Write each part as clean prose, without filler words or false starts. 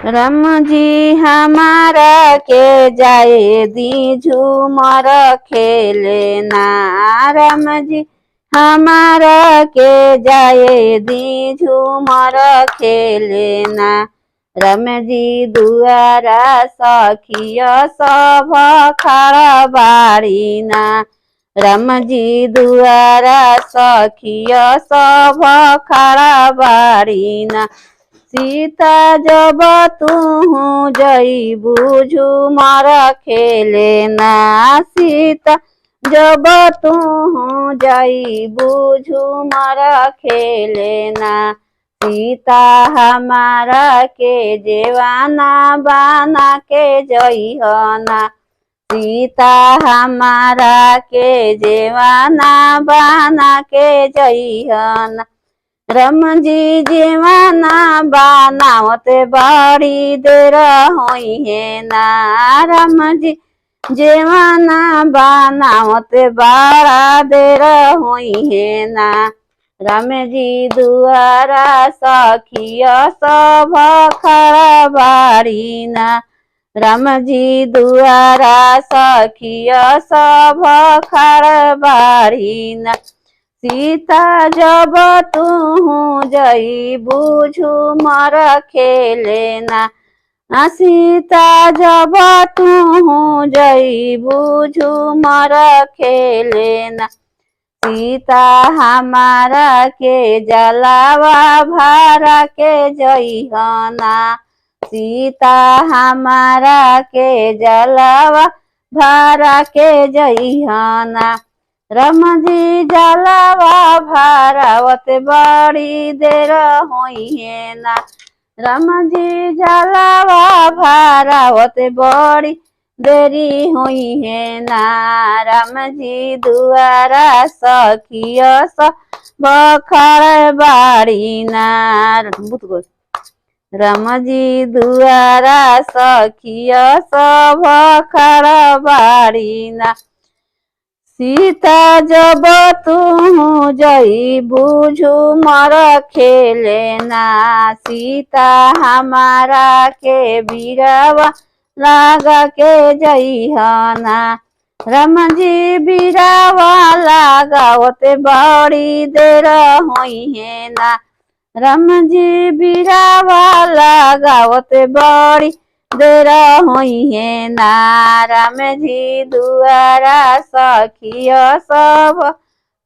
राम जी हमारा के जाए दी झूमर खेले ना। राम जी हमारा के जाए दी झूमर खेले ना। राम जी दुआरा सखिया सब खड़ा बाड़ी ना। राम जी दुआरा सखिया सब खड़ा बाड़ी ना। सीता जब तू जईबू झूमर खेले ना। सीता जब तू जईबू झूमर खेले ना। सीता हमारा के जेवाना बना के जइहना। सीता हमारा के जेवाना बना के जइहना। राम जी जेवाना बनावत बड़ी देर होई है ना। राम जी जेवाना बनावत बड़ा देर होई है ना। राम जी दुआरा सखिया सब खड़ा बाड़ी ना। राम जी दुआरा सखिया सब खड़ा बाड़ी ना। सीता जब तू जईबू झूमर खेले ना। सीता जब तू जईबू झूमर खेले ना। सीता हमारा के जलावा भारा के जइहना। सीता हमारा के जलावा भारा के जइहना। राम जी जलावा भारावत बड़ी देर होई है ना। राम जी जलावा भारावत बड़ी देरी हुई है ना। राम जी दुआरा सखिया सब खड़ा बाड़ी ना। राम जी दुआरा सखिया सब खड़ा बाड़ी ना। सीता जब तू जईबू झूमर खेले ना। सीता हमारा के बीरावा लगा के जइहना। राम जी बीरावा लगावत बड़ी देर होई है ना। राम जी बीरावा लगावत बड़ी देर होई है ना। राम जी दुआरा सखिया सब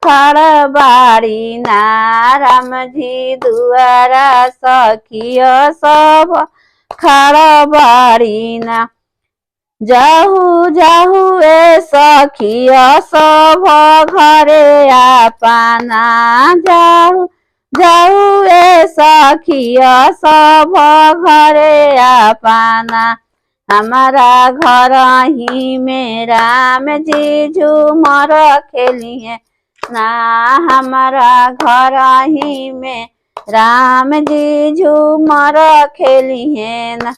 खड़ा बाड़ी ना। राम जी दुआरा सखिया सब खड़ा बाड़ी ना। जाहू जाहू ए सखिया सब घरे आपना। जाहू जाहू ए सखिया सब घरे आपना। हमारा घर ही में राम जी झूमर खेली है ना। हमारा घर ही में राम जी झूमर खेली है ना।